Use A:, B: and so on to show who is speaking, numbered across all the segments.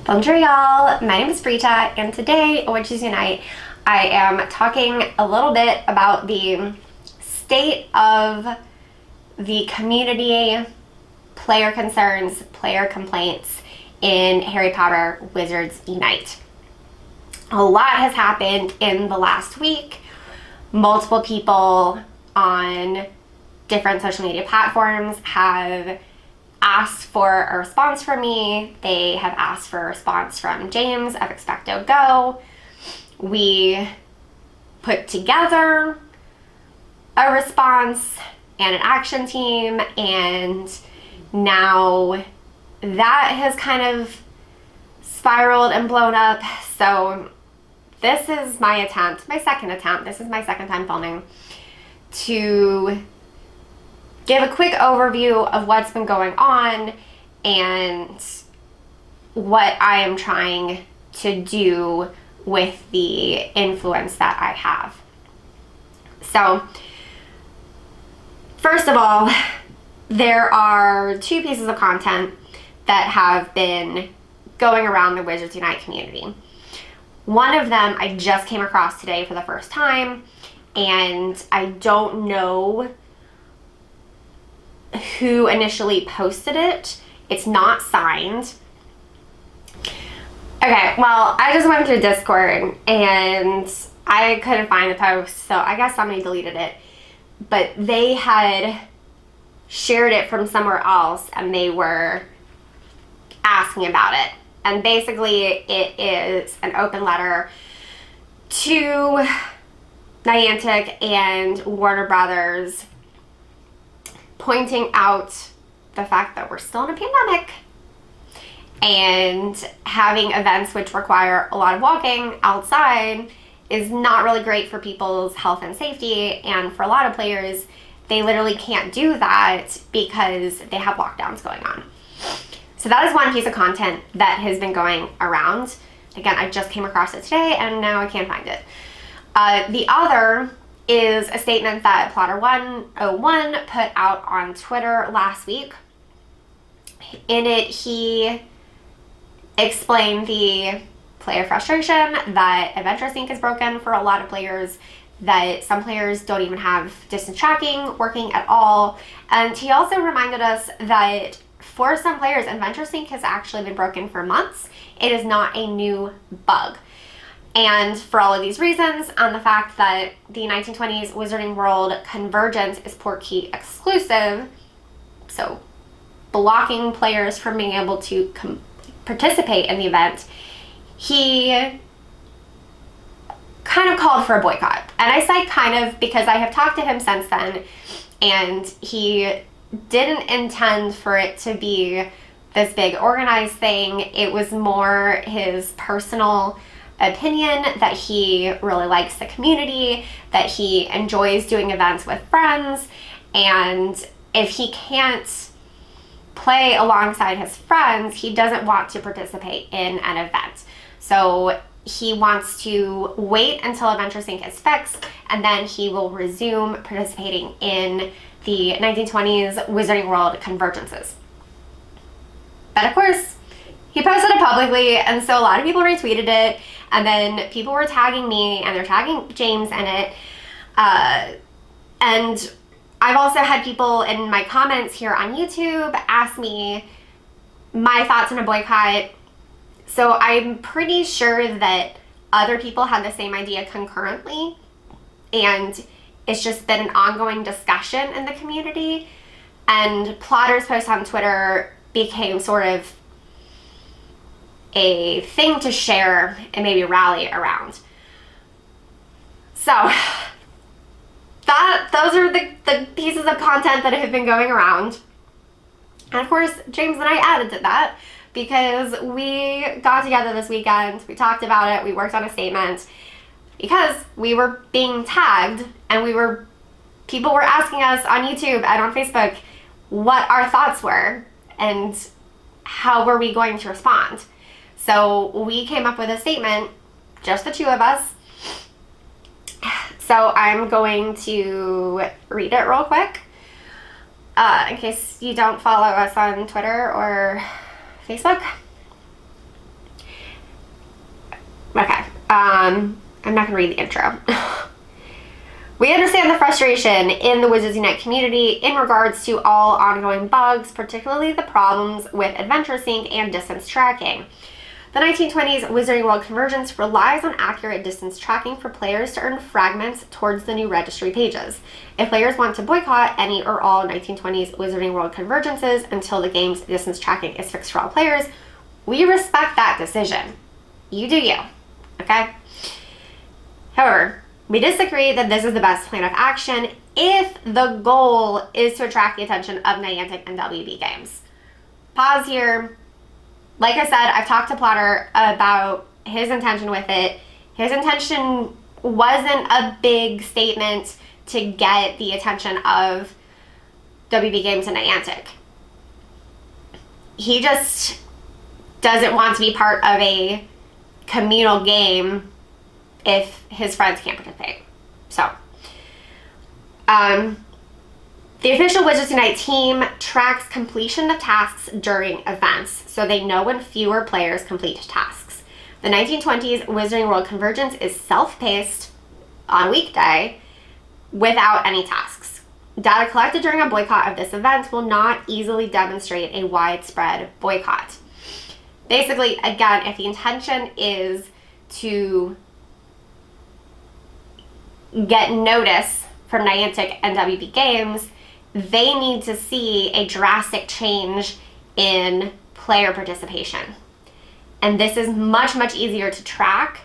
A: Bonjour y'all, my name is Brita, and today, which is Unite, I am talking a little bit about the state of the community, player concerns, player complaints in Harry Potter Wizards Unite. A lot has happened in the last week. Multiple people on different social media platforms have asked for a response from me. They have asked for a response from James of Expecto Go. We put together a response and an action team, and now that has kind of spiraled and blown up. So this is my attempt, my second attempt, this is my second time filming, to give a quick overview of what's been going on and what I am trying to do with the influence that I have. So, first of all, there are two pieces of content that have been going around the Wizards Unite community. One of them I just came across today for the first time, and I don't know who initially posted it. It's not signed. Okay, well, I just went through Discord and I couldn't find the post, so I guess somebody deleted it. But they had shared it from somewhere else and they were asking about it. And basically it is an open letter to Niantic and Warner Brothers pointing out the fact that we're still in a pandemic and having events which require a lot of walking outside is not really great for people's health and safety, and for a lot of players they literally can't do that because they have lockdowns going on. So that is one piece of content that has been going around. Again, I just came across it today and now I can't find it. The other is a statement that Plotter101 put out on Twitter last week. In it, he explained the player frustration that Adventure Sync is broken for a lot of players, that some players don't even have distance tracking working at all. And he also reminded us that for some players, Adventure Sync has actually been broken for months. It is not a new bug. And for all of these reasons, and the fact that the 1920s Wizarding World Convergence is Portkey exclusive, so blocking players from being able to participate in the event, he kind of called for a boycott. And I say kind of because I have talked to him since then, and he didn't intend for it to be this big organized thing. It was more his personal opinion that he really likes the community, that he enjoys doing events with friends, and if he can't play alongside his friends, he doesn't want to participate in an event. So he wants to wait until Adventure Sync is fixed, and then he will resume participating in the 1920s Wizarding World Convergences. But of course, he posted it publicly, and so a lot of people retweeted it, and then people were tagging me, and they're tagging James in it. And I've also had people in my comments here on YouTube ask me my thoughts on a boycott. So I'm pretty sure that other people had the same idea concurrently, and it's just been an ongoing discussion in the community. And Plotter's post on Twitter became sort of a thing to share and maybe rally around. So those are the pieces of content that have been going around. And of course, James and I added to that because we got together this weekend, we talked about it, we worked on a statement because we were being tagged, and people were asking us on YouTube and on Facebook what our thoughts were and how were we going to respond. So we came up with a statement, just the two of us. So I'm going to read it real quick. in case you don't follow us on Twitter or Facebook. I'm not going to read the intro. We understand the frustration in the Wizards Unite community in regards to all ongoing bugs, particularly the problems with adventure sync and distance tracking. The 1920s Wizarding World Convergence relies on accurate distance tracking for players to earn fragments towards the new registry pages. If players want to boycott any or all 1920s Wizarding World Convergences until the game's distance tracking is fixed for all players, we respect that decision. You do you, okay? However, we disagree that this is the best plan of action if the goal is to attract the attention of Niantic and WB Games. Pause here. Like I said, I've talked to Plotter about his intention with it. His intention wasn't a big statement to get the attention of WB Games and Niantic. He just doesn't want to be part of a communal game if his friends can't participate. So, the official Wizards Unite team tracks completion of tasks during events, so they know when fewer players complete tasks. The 1920s Wizarding World Convergence is self-paced on a weekday without any tasks. Data collected during a boycott of this event will not easily demonstrate a widespread boycott. Basically, again, if the intention is to get notice from Niantic and WB Games, they need to see a drastic change in player participation. And this is much, much easier to track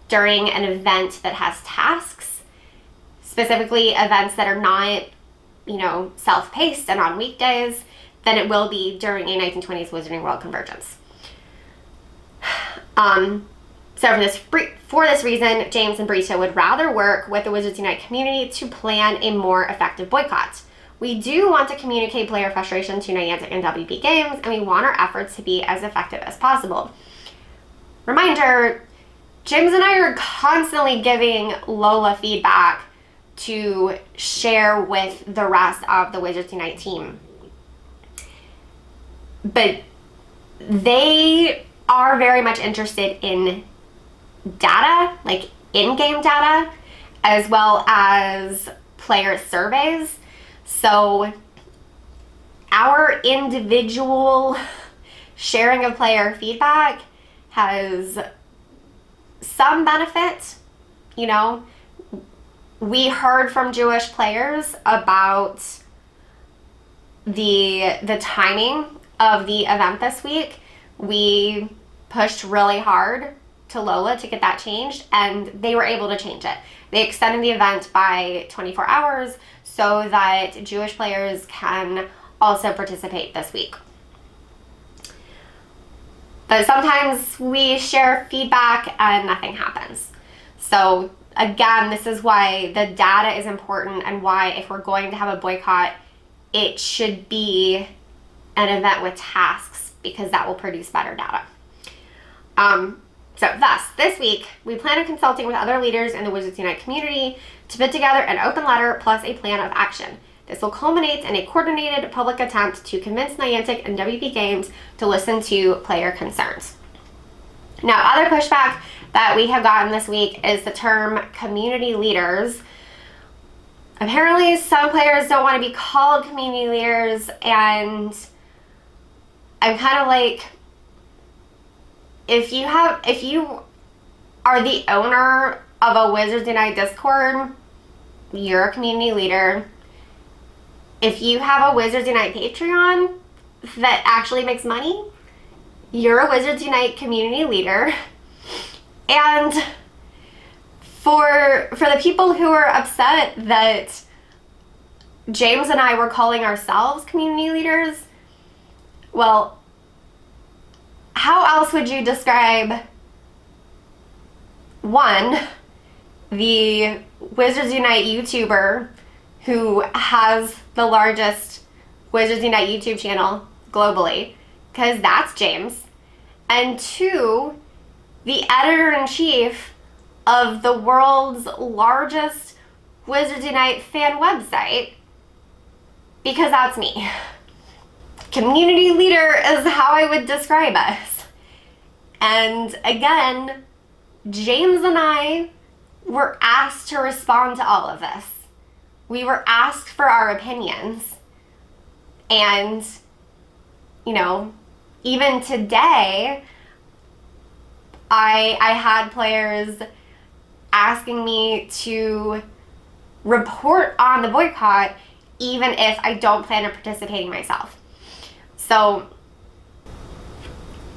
A: during an event that has tasks, specifically events that are not, self-paced and on weekdays, than it will be during a 1920s Wizarding World Convergence. So for this reason, James and Brito would rather work with the Wizards Unite community to plan a more effective boycott. We do want to communicate player frustration to Niantic and WB Games, and we want our efforts to be as effective as possible. Reminder, James and I are constantly giving Lola feedback to share with the rest of the Wizards Unite team. But they are very much interested in data, like in-game data, as well as player surveys. So our individual sharing of player feedback has some benefit. We heard from Jewish players about the timing of the event this week. We pushed really hard to Lola to get that changed, and they were able to change it. They extended the event by 24 hours so that Jewish players can also participate this week. But sometimes we share feedback and nothing happens. So again, this is why the data is important, and why if we're going to have a boycott, it should be an event with tasks, because that will produce better data. So thus, this week, we plan on consulting with other leaders in the Wizards Unite community to put together an open letter plus a plan of action. This will culminate in a coordinated public attempt to convince Niantic and WB Games to listen to player concerns. Now, other pushback that we have gotten this week is the term community leaders. Apparently, some players don't want to be called community leaders, and I'm kind of like, if you are the owner of a Wizards Unite Discord, you're a community leader. If you have a Wizards Unite Patreon that actually makes money, you're a Wizards Unite community leader. And for the people who are upset that James and I were calling ourselves community leaders, well, how else would you describe, one, the Wizards Unite YouTuber who has the largest Wizards Unite YouTube channel globally, because that's James, and two, the editor-in-chief of the world's largest Wizards Unite fan website, because that's me. Community leader is how I would describe us. And again, James and I were asked to respond to all of this. We were asked for our opinions. And, you know, even today, I had players asking me to report on the boycott even if I don't plan on participating myself. So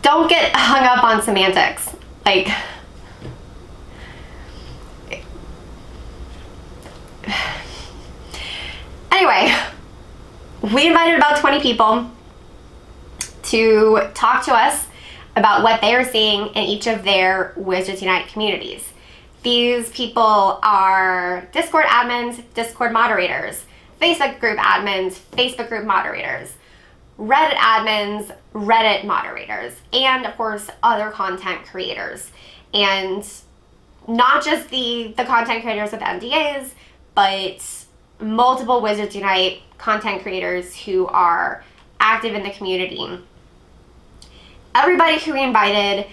A: don't get hung up on semantics. Like, anyway, we invited about 20 people to talk to us about what they are seeing in each of their Wizards Unite communities. These people are Discord admins, Discord moderators, Facebook group admins, Facebook group moderators, Reddit admins, Reddit moderators, and of course other content creators. And not just the content creators with NDAs, but multiple Wizards Unite content creators who are active in the community. Everybody who we invited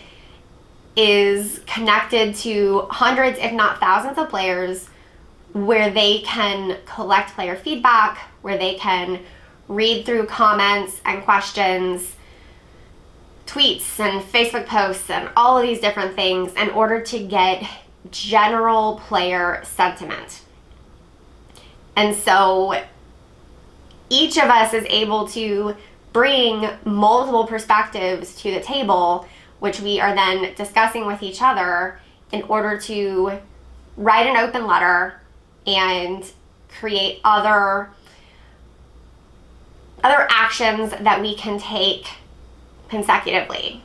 A: is connected to hundreds, if not thousands of players, where they can collect player feedback, where they can read through comments and questions, tweets and Facebook posts and all of these different things in order to get general player sentiment. And so each of us is able to bring multiple perspectives to the table, which we are then discussing with each other in order to write an open letter and create other actions that we can take concurrently.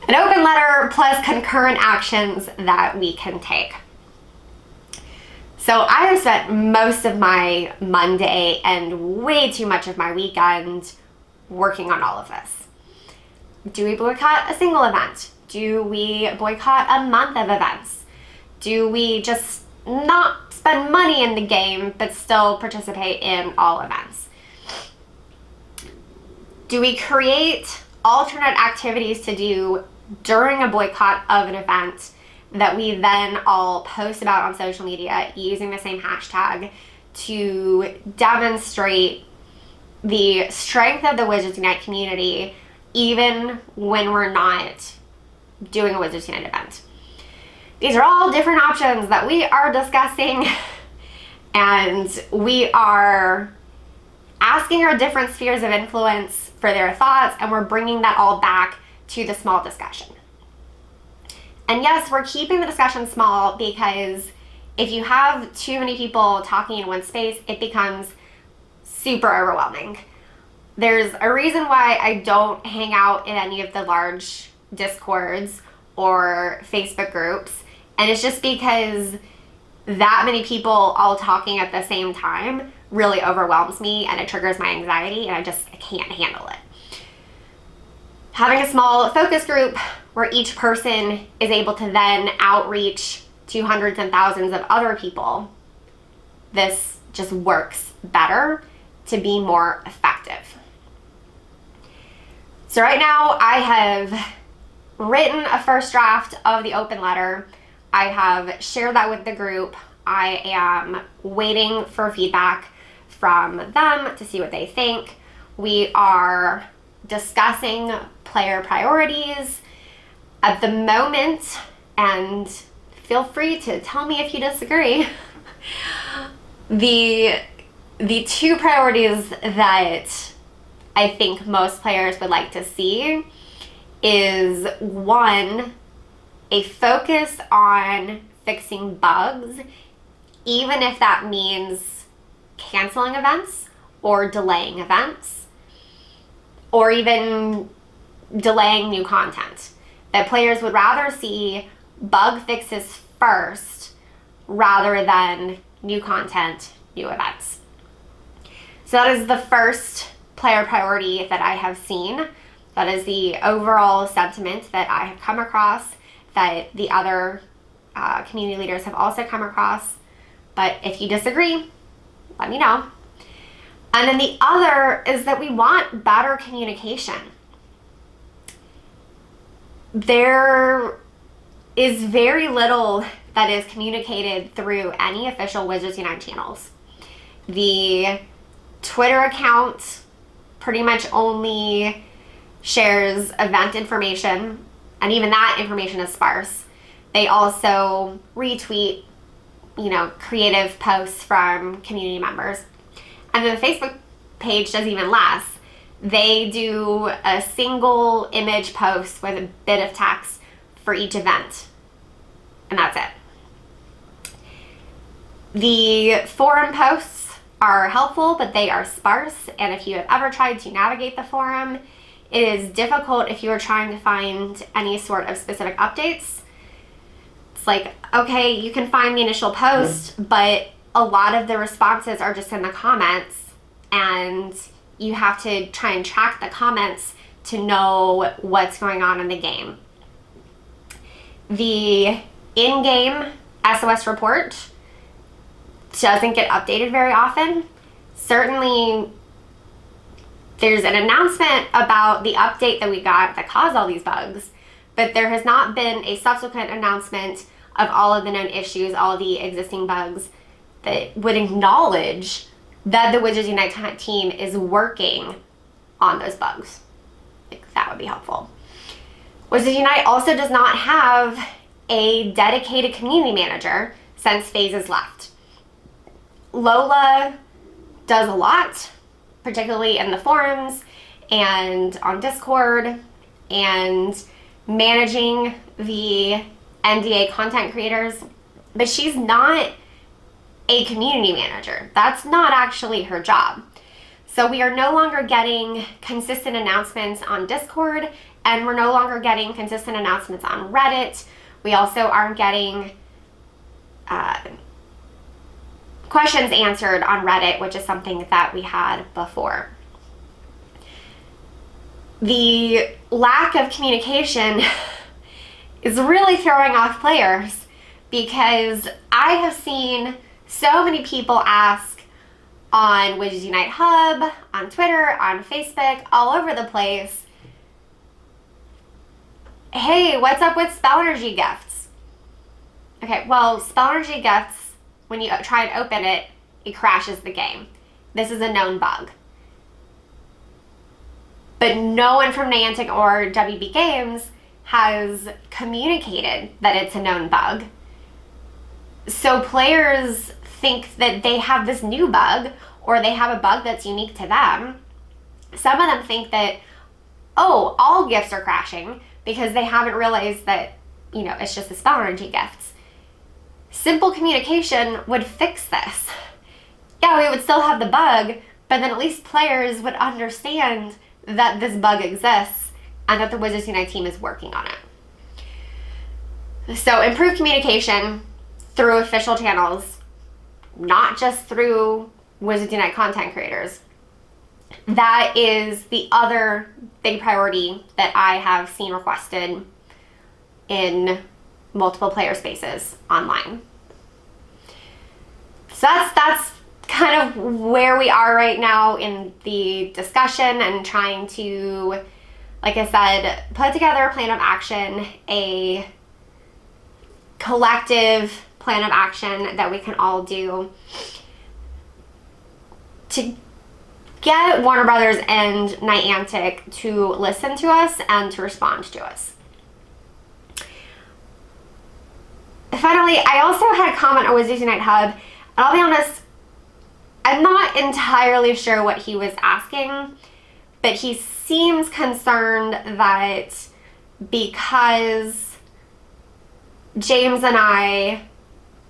A: An open letter plus concurrent actions that we can take. So I have spent most of my Monday and way too much of my weekend working on all of this. Do we boycott a single event? Do we boycott a month of events? Do we just not spend money in the game but still participate in all events? Do we create alternate activities to do during a boycott of an event that we then all post about on social media using the same hashtag to demonstrate the strength of the Wizards Unite community even when we're not doing a Wizards Unite event? These are all different options that we are discussing, and we are asking our different spheres of influence for their thoughts, and we're bringing that all back to the small discussion. And yes, we're keeping the discussion small because if you have too many people talking in one space, it becomes super overwhelming. There's a reason why I don't hang out in any of the large Discords or Facebook groups, and it's just because that many people all talking at the same time really overwhelms me and it triggers my anxiety, and I can't handle it. Having a small focus group where each person is able to then outreach to hundreds and thousands of other people, this just works better to be more effective. So right now I have written a first draft of the open letter. I have shared that with the group. I am waiting for feedback from them to see what they think. We are discussing player priorities at the moment, and feel free to tell me if you disagree. The two priorities that I think most players would like to see is, one, a focus on fixing bugs, even if that means canceling events or delaying events, or even delaying new content. That players would rather see bug fixes first rather than new content, new events. So that is the first player priority that I have seen. That is the overall sentiment that I have come across, that the other community leaders have also come across. But if you disagree, let me know. And then the other is that we want better communication. there is very little that is communicated through any official Wizards Unite channels. The Twitter account pretty much only shares event information, and even that information is sparse. They also retweet, creative posts from community members. And then the Facebook page does even less. They do a single image post with a bit of text for each event. And that's it. The forum posts are helpful, but they are sparse. And if you have ever tried to navigate the forum, it is difficult if you are trying to find any sort of specific updates. It's like, okay, you can find the initial post, but a lot of the responses are just in the comments, and you have to try and track the comments to know what's going on in the game. The in-game SOS report doesn't get updated very often. Certainly, there's an announcement about the update that we got that caused all these bugs, but there has not been a subsequent announcement of all of the known issues, all of the existing bugs that would acknowledge that the Wizards Unite team is working on those bugs. That would be helpful. Wizards Unite also does not have a dedicated community manager since FaZe has left. Lola does a lot, particularly in the forums and on Discord, and managing the NDA content creators, but she's not a community manager. That's not actually her job. So we are no longer getting consistent announcements on Discord, and we're no longer getting consistent announcements on Reddit. We also aren't getting questions answered on Reddit, which is something that we had before. The lack of communication is really throwing off players, because I have seen so many people ask on Wizards Unite Hub, on Twitter, on Facebook, all over the place, hey, what's up with spell energy gifts? Okay, well, spell energy gifts, when you try and open it, it crashes the game. This is a known bug. But no one from Niantic or WB Games has communicated that it's a known bug. So players think that they have this new bug, or they have a bug that's unique to them. Some of them think that, oh, all gifts are crashing, because they haven't realized that, it's just the spell energy gifts. Simple communication would fix this. Yeah, we would still have the bug, but then at least players would understand that this bug exists and that the Wizards Unite team is working on it. So improve communication through official channels, not just through Wizards Unite content creators. That is the other big priority that I have seen requested in multiple player spaces online. So that's kind of where we are right now in the discussion, and trying to, like I said, put together a plan of action, a collective plan of action that we can all do to get Warner Brothers and Niantic to listen to us and to respond to us. Finally, I also had a comment on Wizards Unite Hub, and I'll be honest, I'm not entirely sure what he was asking, but he seems concerned that because James and I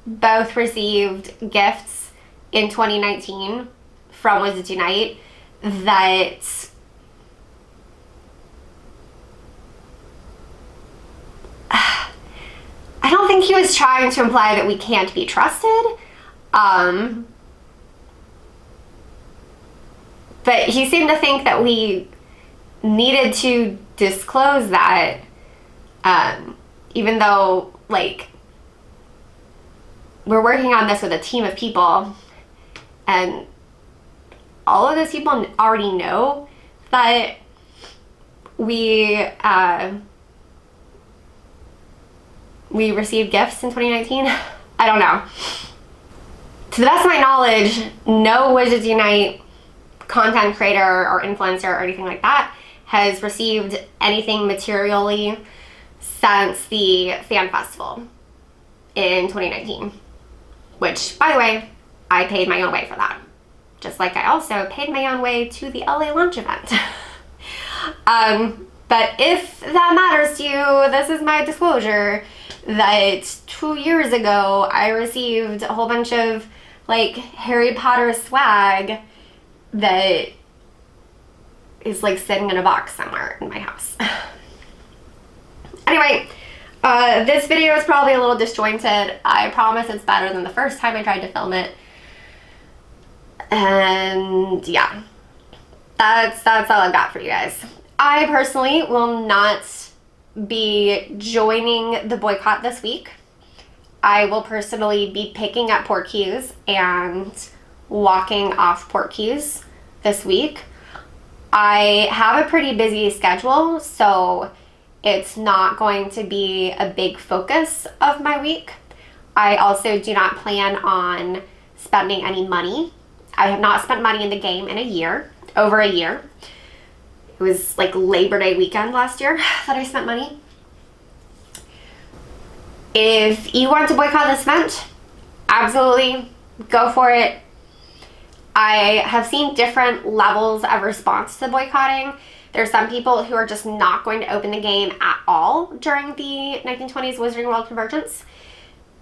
A: both received gifts in 2019 from Wizards Unite, that I don't think he was trying to imply that we can't be trusted. But he seemed to think that we needed to disclose that, even though, we're working on this with a team of people, and all of those people already know that we we received gifts in 2019. I don't know. To the best of my knowledge, no Wizards Unite content creator or influencer or anything like that has received anything materially since the fan festival in 2019. Which, by the way, I paid my own way for that. Just like I also paid my own way to the LA launch event. But if that matters to you, this is my disclosure that 2 years ago I received a whole bunch of like Harry Potter swag that is like sitting in a box somewhere in my house. Anyway, this video is probably a little disjointed. I promise it's better than the first time I tried to film it. And yeah, that's all I've got for you guys. I personally will not be joining the boycott this week. I will personally be picking up Portkeys and walking off Portkeys this week. I have a pretty busy schedule, so it's not going to be a big focus of my week. I also do not plan on spending any money. I have not spent money in the game in over a year. It was like Labor Day weekend last year that I spent money. If you want to boycott this event, absolutely go for it. I have seen different levels of response to boycotting. There's some people who are just not going to open the game at all during the 1920s Wizarding World Convergence.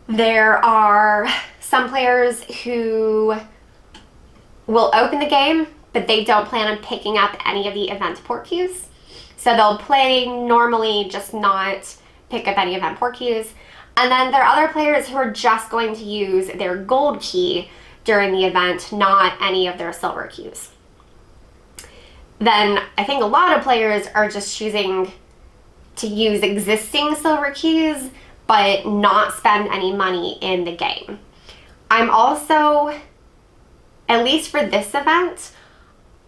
A: There are some players who will open the game, but they don't plan on picking up any of the event port queues. So they'll play normally, just not pick up any event port queues. And then there are other players who are just going to use their gold key during the event, not any of their silver queues. Then I think a lot of players are just choosing to use existing silver queues, but not spend any money in the game. I'm also, at least for this event,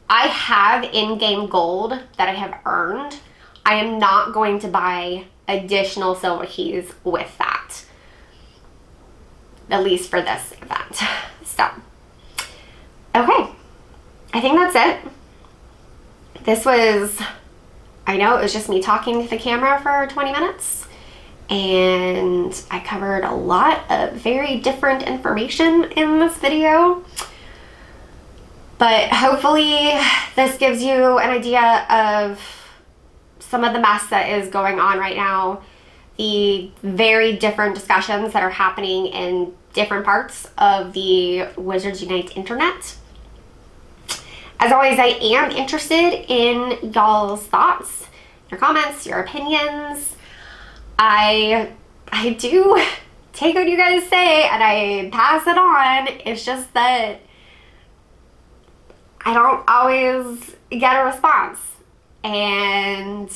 A: I have in-game gold that I have earned. I am not going to buy additional silver keys with that, at least for this event. So, okay, I think that's it. This was, I know it was just me talking to the camera for 20 minutes, and I covered a lot of very different information in this video. But hopefully this gives you an idea of some of the mess that is going on right now, the very different discussions that are happening in different parts of the Wizards Unite internet. As always, I am interested in y'all's thoughts, your comments, your opinions. I do take what you guys say and I pass it on. It's just that I don't always get a response, and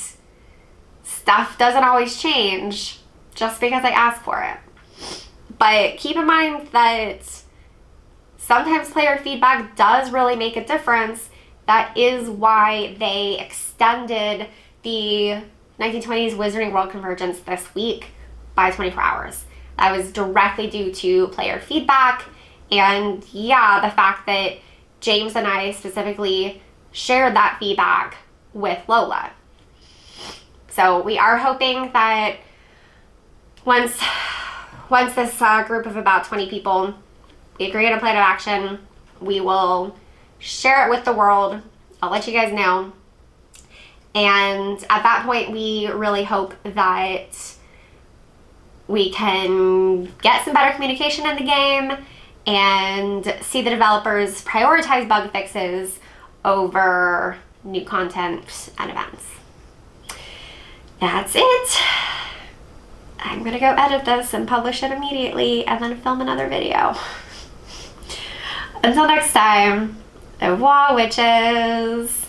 A: stuff doesn't always change just because I ask for it. But keep in mind that sometimes player feedback does really make a difference. That is why they extended the 1920s Wizarding World Convergence this week by 24 hours. That was directly due to player feedback, and yeah, the fact that James and I specifically shared that feedback with Lola. So we are hoping that once this group of about 20 people, we agree on a plan of action, we will share it with the world. I'll let you guys know. And at that point, we really hope that we can get some better communication in the game and see the developers prioritize bug fixes over new content and events. That's it. I'm gonna go edit this and publish it immediately and then film another video. Until next time, au revoir, witches.